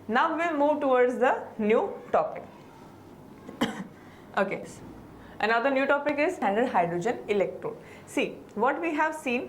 Now we will move towards the new topic. Okay, another new topic is standard hydrogen electrode. See what we have seen.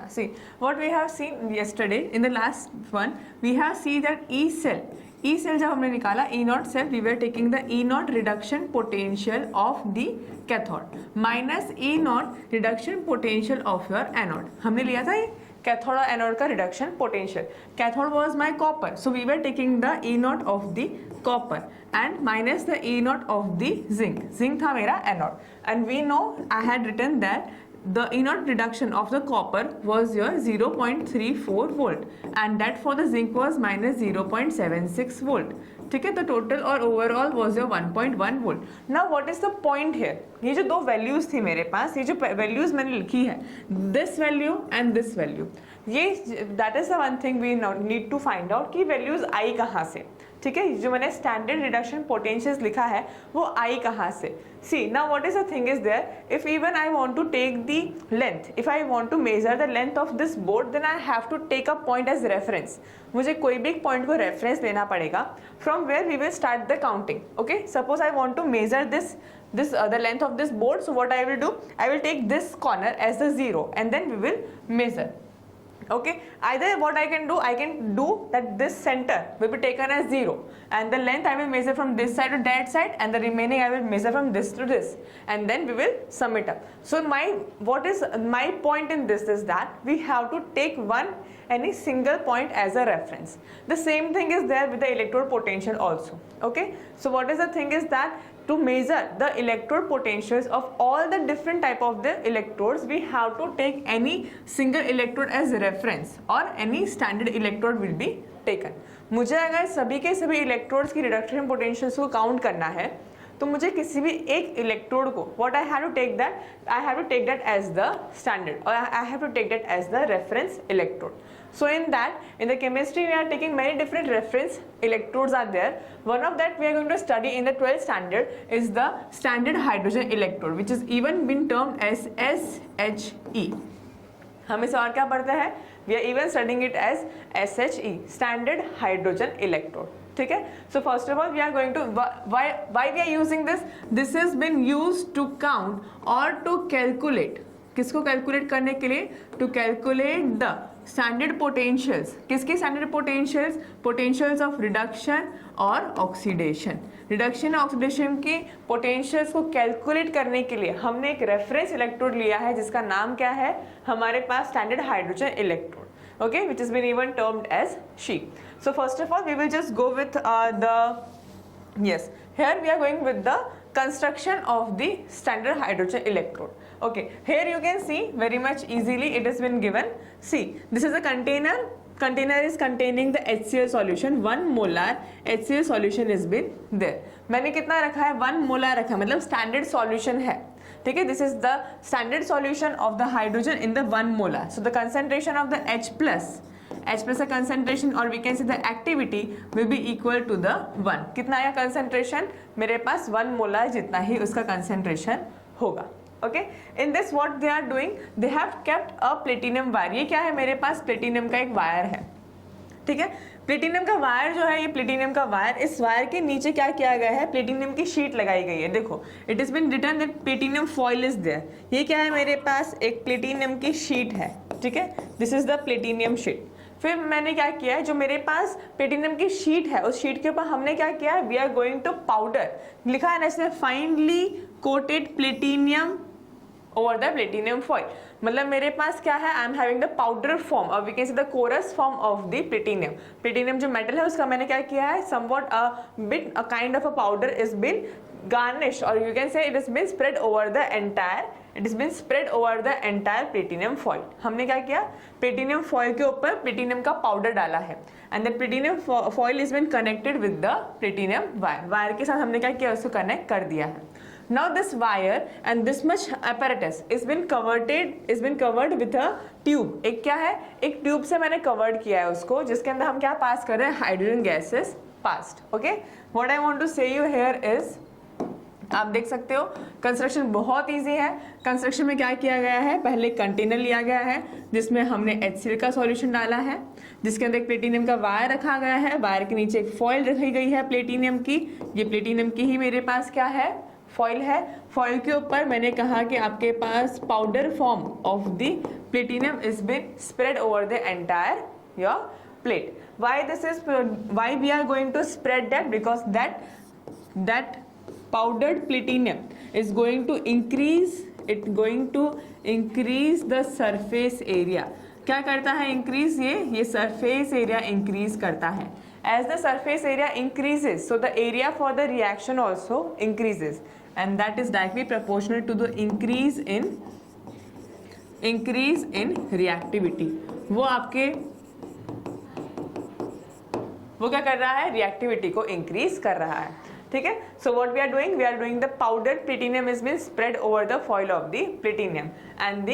See what we have seen yesterday in the last one. We have seen that E cell जब हमने निकाला E naught cell, we were taking the E naught reduction potential of the cathode minus E naught reduction potential of your anode. हमने लिया था ये cathode और anode का reduction potential. Cathode was my copper, so we were taking the E naught of the copper and minus the E naught of the zinc. Zinc था मेरा anode and we know I had written that the E naught reduction of the copper was your 0.34 volt and that for the zinc was minus 0.76 volt. ठीक है, तो total और overall was your 1.1 volt. Now what is the point here? ये जो दो values थी मेरे पास, ये जो वैल्यूज मैंने लिखी है, this value and this value, ये that is the one thing we need to find out कि वैल्यूज आई कहाँ से. ठीक है, जो मैंने स्टैंडर्ड रिडक्शन पोटेंशियल्स लिखा है वो आई कहाँ से. See now what is the thing is there, if even I want to take the length, if I want to measure the length of this board, then I have to take a point as reference. मुझे कोई भी एक point को reference लेना पड़ेगा from where we will start the counting. Okay, suppose I want to measure this the length of this board, so what I will do, I will take this corner as the 0 and then we will measure. Okay, either what I can do that this center will be taken as 0 and the length I will measure from this side to that side and the remaining I will measure from this to this and then we will sum it up. So what is my point in this is that we have to take any single point as a reference. The same thing is there with the electrode potential also. Okay, so what is the thing is that to measure the electrode potentials of all the different type of the electrodes, we have to take any single electrode as reference or any standard electrode will be taken. मुझे अगर सभी के सभी electrodes की reduction potentials को count करना है तो मुझे किसी भी एक इलेक्ट्रोड को what I have to take that as the standard or I have to take that as the reference electrode. So in the chemistry we are taking many different reference electrodes are there. One of that we are going to study in the 12th standard is the standard hydrogen electrode, which is even been termed as SHE. हम इसे और क्या पढ़ते हैं? We are even studying it as SHE, standard hydrogen electrode. ठीक है, so first of all we are going to why we are using this has been used to count or to calculate. किसको calculate करने के लिए? To calculate the standard potentials. किसके standard potentials? Potentials of reduction और oxidation. Reduction और oxidation के potentials को calculate करने के लिए हमने एक रेफरेंस इलेक्ट्रोड लिया है जिसका नाम क्या है हमारे पास? Standard hydrogen electrode. Okay, which has been even termed as SHE. So first of all we will just go with here we are going with the construction of the standard hydrogen electrode. Okay, here you can see very much easily it has been given. See, this is a container is containing the HCl solution. 1 molar HCl solution has been there. मैंने कितना रखा है? 1 molar रखा है, मतलब standard solution है. ठीक है, this is the standard solution of the hydrogen in the 1 molar. So the concentration of the H plus का concentration और we can say the activity will be equal to the 1. कितना आया concentration? मेरे पास 1 molar जितना ही उसका concentration होगा. Okay, in this what they are doing, they have kept a platinum wire. ये क्या है? मेरे पास प्लेटिनियम का एक वायर है. ठीक है, प्लेटिनियम का वायर जो है, ये प्लेटिनियम का वायर, इस वायर के नीचे क्या किया गया है? प्लेटिनियम की शीट लगाई गई है. देखो, it is been written that platinum foil is there. ये क्या है? मेरे पास एक प्लेटिनियम की शीट है. ठीक है, this is the platinum sheet. फिर मैंने क्या किया है? जो मेरे पास प्लेटिनियम की शीट है उस शीट के ऊपर हमने क्या किया है? We are going to powder. लिखा है ना इसमें finely coated platinum over the platinum foil. मतलब मेरे पास क्या है? I am having the powder form और we can see the coarse form of the platinum. Platinum जो मेटल है उसका मैंने क्या किया है? Somewhat a kind of a powder is been garnished or you can say it has been spread over the entire platinum foil. हमने क्या किया? प्लेटिनियम फॉइल के ऊपर प्लेटिनियम का पाउडर डाला है and the platinum foil is been connected with the platinum wire. Wire के साथ हमने क्या किया? उसको कनेक्ट कर दिया है. Now this wire and this much apparatus is been covered with a tube. एक क्या है? एक ट्यूब से मैंने कवर्ड किया है उसको, जिसके अंदर हम क्या पास कर रहे हैं? Hydrogen gases passed. Okay, what I want to say you here is आप देख सकते हो कंस्ट्रक्शन बहुत इजी है। कंस्ट्रक्शन में क्या किया गया है, पहले कंटेनर लिया गया है जिसमें हमने HCl का सॉल्यूशन डाला है, जिसके अंदर एक प्लेटिनियम का वायर रखा गया है, वायर के नीचे एक फॉइल रखी गई है प्लेटिनियम की। ये प्लेटिनियम की ही मेरे पास क्या है, फॉइल है। फॉइल के ऊपर मैंने कहा कि आपके पास powder form of the platinum is been spread over the entire your plate. Why we are going to spread that? Because that powdered platinum is going to increase the surface area. क्या करता है increase, ये surface area increase करता है. As the surface area increases, so the area for the reaction also increases, and that is directly proportional to the increase in reactivity. वो क्या कर रहा है, रिएक्टिविटी को इंक्रीज कर रहा है। ठीक है, so what we are doing the powder platinum is been spread over the foil of the platinum and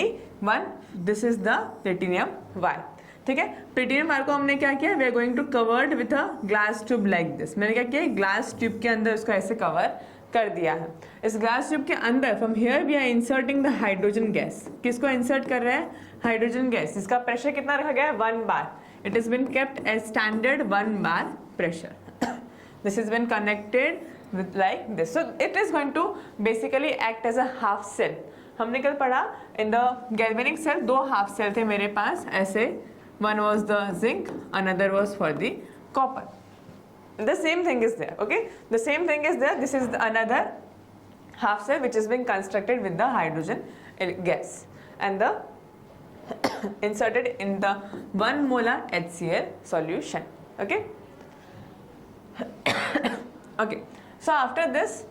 this is the platinum wire. ठीक है, प्लेटिनियम वायर को हमने क्या किया, we are going to covered with a glass tube like this. मैंने क्या किया, glass tube के अंदर उसको ऐसे कवर कर दिया है। इस ग्लास ट्यूब के अंदर from here we are inserting the hydrogen gas. किसको इंसर्ट कर रहे हैं, हाइड्रोजन गैस, जिसका प्रेशर कितना रखा गया है, 1 bar. It has been kept as standard 1 bar pressure. This has been connected with like this. So it is going to basically act as a half cell. हमने कल पढ़ा in the galvanic cell 2 half cell थे मेरे पास ऐसे, one was the zinc, another was for the copper. The same thing is there, okay? The same thing is there. This is another half cell which is being constructed with the hydrogen gas and the inserted in the 1 molar HCl solution. Okay. Okay, so after this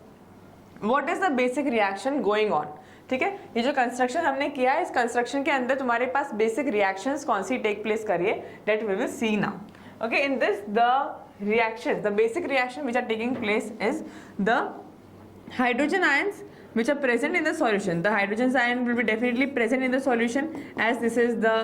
what is the basic reaction going on? ठीक है, ये जो construction हमने किया है, इस construction के अंदर तुम्हारे पास बेसिक रिएक्शंस कौन सी टेक प्लेस करिए, that we will see now. Okay, in this the reactions, the basic reaction which are taking place is the hydrogen ions which are present in the solution. The hydrogen ion will be definitely present in the solution as this is the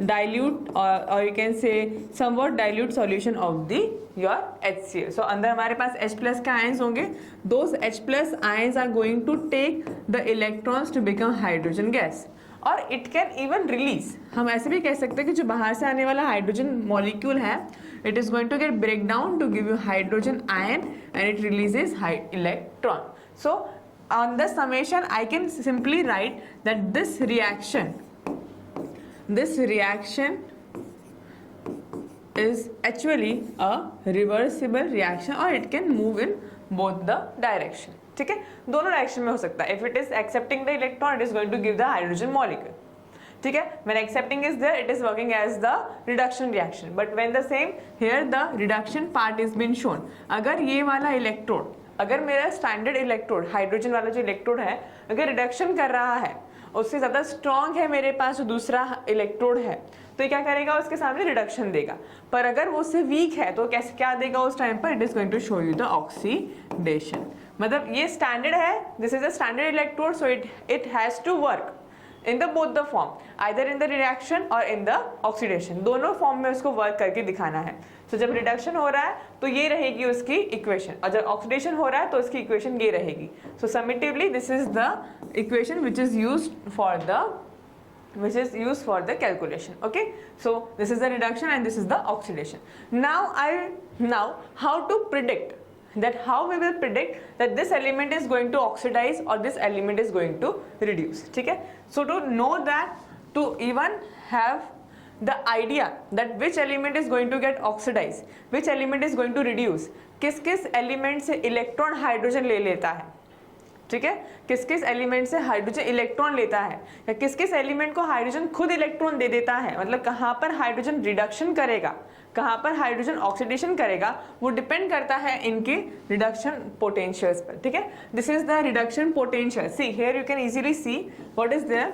dilute or you can say somewhat dilute solution of the your HCl. So अंदर हमारे पास H plus के ions होंगे. Those H plus ions are going to take the electrons to become hydrogen gas. और it can even release, हम ऐसे भी कह सकते हैं कि जो बाहर से आने वाला हाइड्रोजन मॉलिक्यूल है, it is going to get break down to give you hydrogen ion and it releases electron. So on the summation I can simply write that this reaction is actually a reversible reaction or it can move in both the direction. ठीक है, दोनों direction में हो सकता है. If it is accepting the electron, it is going to give the hydrogen molecule. ठीक है, when accepting is there, it is working as the reduction reaction. But when the same here the reduction part is been shown. अगर ये वाला electrode, अगर मेरा standard electrode, hydrogen वाला जो electrode है, अगर रिडक्शन कर रहा है, उससे ज़्यादा स्ट्रॉन्ग है मेरे पास जो दूसरा इलेक्ट्रोड है, तो ये क्या करेगा, उसके सामने रिडक्शन देगा. पर अगर वो उससे वीक है तो कैसे क्या देगा उस टाइम पर, it is going to show you the oxidation. मतलब ये स्टैंडर्ड है, this is a standard electrode, so it has to work in the both the form, either in the reaction और इन द ऑक्सीडेशन. दोनों form में उसको work करके दिखाना है. तो जब रिडक्शन हो रहा है तो ये रहेगी उसकी इक्वेशन, और जब ऑक्सीडेशन हो रहा है तो उसकी इक्वेशन ये रहेगी. So summatively this is the equation which is used for the calculation. Okay, so this is the reduction and this is the oxidation. Now how to predict that, how we will predict that this element is going to oxidize or this element is going to reduce. ठीक है, so to know that, to even have the idea that which element is going to get oxidized, which element is going to reduce, किस किस element से electron hydrogen ले लेता है, ठीक है, किस किस एलिमेंट से हाइड्रोजन इलेक्ट्रॉन लेता है, या किस किस एलिमेंट को हाइड्रोजन खुद इलेक्ट्रॉन दे देता है, मतलब कहाँ पर हाइड्रोजन रिडक्शन करेगा, कहाँ पर हाइड्रोजन ऑक्सीडेशन करेगा, वो डिपेंड करता है इनके रिडक्शन पोटेंशियल्स पर. ठीक है, this is the reduction potential. See here you can easily see what is there.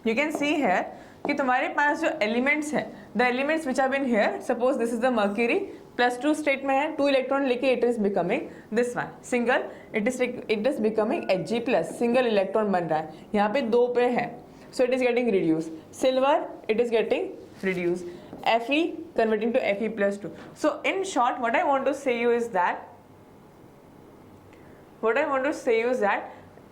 You can see here कि तुम्हारे पास जो एलिमेंट्स है, the elements which are been here, suppose this is the mercury, +2 state में है, 2 electron लेके it is becoming this one single, it is becoming Hg+, single electron बन रहा है. यहाँ पे 2 पे है, so it is getting reduce. Silver it is getting reduce. Fe converting to Fe+2. So in short what I want to say you is that what I want to say is that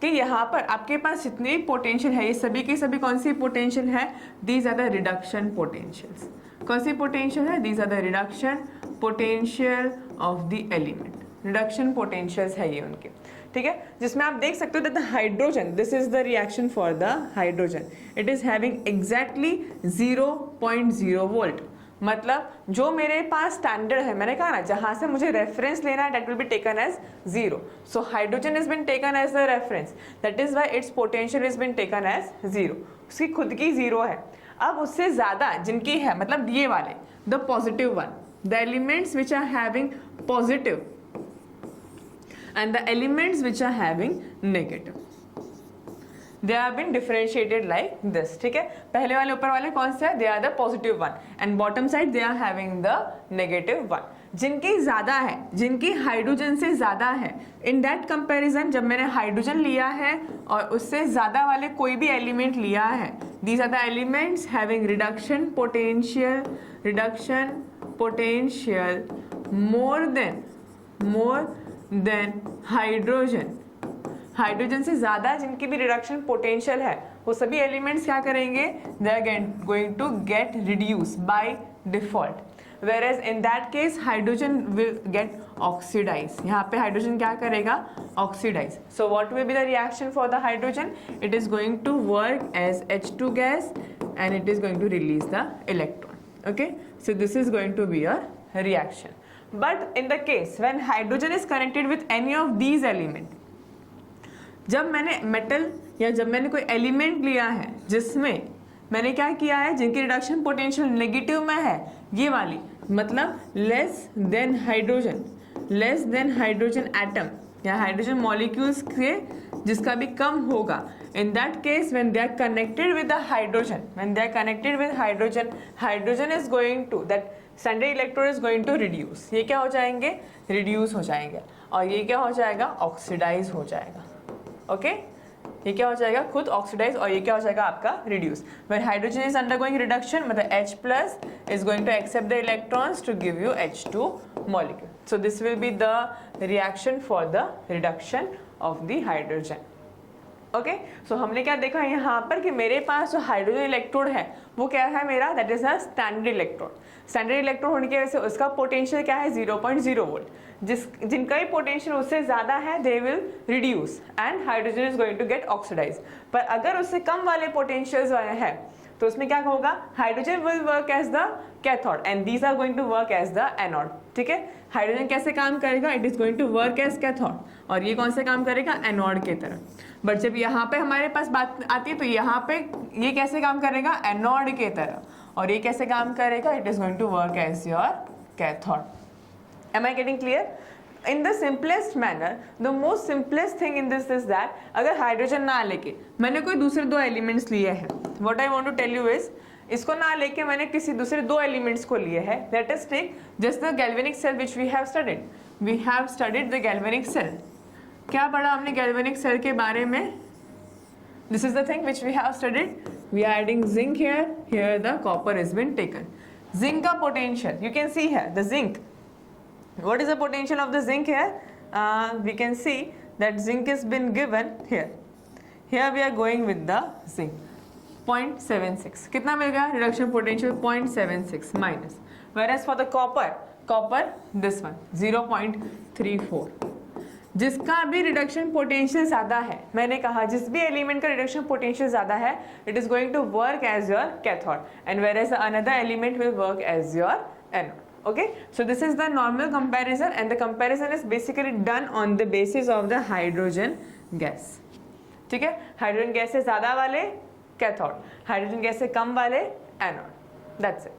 कि यहाँ पर आपके पास जितनी potential है, ये सभी की सभी कौन सी पोटेंशियल है? These are the reduction potentials. कौन सी पोटेंशियल है? These are the reduction potential of the element. Reduction potentials है ये उनके, ठीक है. जिसमें आप देख सकते हो that the hydrogen, this is the reaction for the hydrogen, it is having exactly 0.0 volt. मतलब जो मेरे पास स्टैंडर्ड है, मैंने कहा ना जहां से मुझे रेफरेंस लेना है, that will be taken as 0. So hydrogen is been taken as the reference, that is why its potential is been taken as 0. उसकी खुद की 0 है. अब उससे ज्यादा जिनकी है, मतलब ये वाले the positive one, the elements which are having positive and the elements which are having negative, they have been differentiated like this. ठीक है, पहले वाले ऊपर वाले कौन से है? they are the positive one and bottom side they are having the negative one. जिनकी ज्यादा है, जिनकी हाइड्रोजन से ज्यादा है, इन दैट कंपैरिजन जब मैंने हाइड्रोजन लिया है और उससे ज्यादा वाले कोई भी एलिमेंट लिया है, these are the elements having reduction potential more than hydrogen. Hydrogen से ज्यादा जिनकी भी रिडक्शन पोटेंशियल है, वो सभी एलिमेंट्स क्या करेंगे? They are going to get reduce by default. whereas in that case hydrogen will get oxidized. यहाँ पे हाइड्रोजन क्या करेगा? Oxidize. So what will be the reaction for the hydrogen? It is going to work as H2 gas and it is going to release the electron. Okay, so this is going to be a reaction. But in the case when hydrogen is connected with any of these elements, जब मैंने metal या जब मैंने कोई element लिया है जिसमें मैंने क्या किया है, जिनकी रिडक्शन पोटेंशियल नेगेटिव में है, ये वाली, मतलब लेस देन हाइड्रोजन एटम या हाइड्रोजन मॉलिक्यूल्स के जिसका भी कम होगा, in that case when they are connected with the hydrogen, hydrogen is going to that standard electron is going to reduce. ये क्या हो जाएंगे? रिड्यूस हो जाएंगे. और ये क्या हो जाएगा? ऑक्सीडाइज हो जाएगा. ओके, ये क्या हो जाएगा? खुद ऑक्सीडाइज. और ये क्या हो जाएगा? आपका reduce. When hydrogen is undergoing reduction, मतलब H+ is going to accept the electrons to give you H2 molecule. So this will be the reaction for the reduction of the hydrogen. Okay, so हमने क्या देखा यहाँ पर कि मेरे पास जो hydrogen electrode है वो क्या है मेरा? That is a standard electrode. Standard electrode होने की वजह से उसका पोटेंशियल क्या है? 0.0 वोल्ट. जिनका ही पोटेंशियल उससे ज्यादा है they will reduce and hydrogen is going to get oxidize. पर अगर उससे कम वाले पोटेंशियल्स है तो उसमें क्या होगा? Hydrogen will work as the cathode and these are going to work as the anode. ठीक है, हाइड्रोजन कैसे काम करेगा? It is going to work as cathode और ये कौन से काम करेगा? एनोड की तरह. बट जब यहाँ पे हमारे पास बात आती है तो यहाँ पे ये कैसे काम करेगा? एनोड की तरह. और ये कैसे काम करेगा? It is going to work as your cathode. Am I getting clear? In the simplest manner, the most simplest thing in this is that अगर हाइड्रोजन ना लेके मैंने कोई दूसरे दो एलिमेंट्स लिए हैं, what I want to tell you is इसको ना लेके मैंने किसी दूसरे दो एलिमेंट्स को लिए हैं. Let us take just the galvanic cell which we have studied. We have studied the galvanic cell. क्या पढ़ा हमने galvanic cell के बारे में? This is the thing which we have studied. We are adding zinc here. Here the copper has been taken. Zinc का potential you can see here the zinc. What is the potential of the zinc here? We can see that zinc has been given here. Here we are going with the zinc 0.76. कितना मिल गया? Reduction potential 0.76 minus. Whereas for the copper this one 0.34. जिसका भी reduction potential ज्यादा है, मैंने कहा जिस भी एलिमेंट का रिडक्शन पोटेंशियल ज्यादा है, it is going to work as your cathode and whereas another element will work as your anode. Okay, so this is the normal comparison and the comparison is basically done on the basis of the hydrogen gas. ठीक है, hydrogen gas से ज्यादा वाले cathode, hydrogen gas से कम वाले anode. That's it.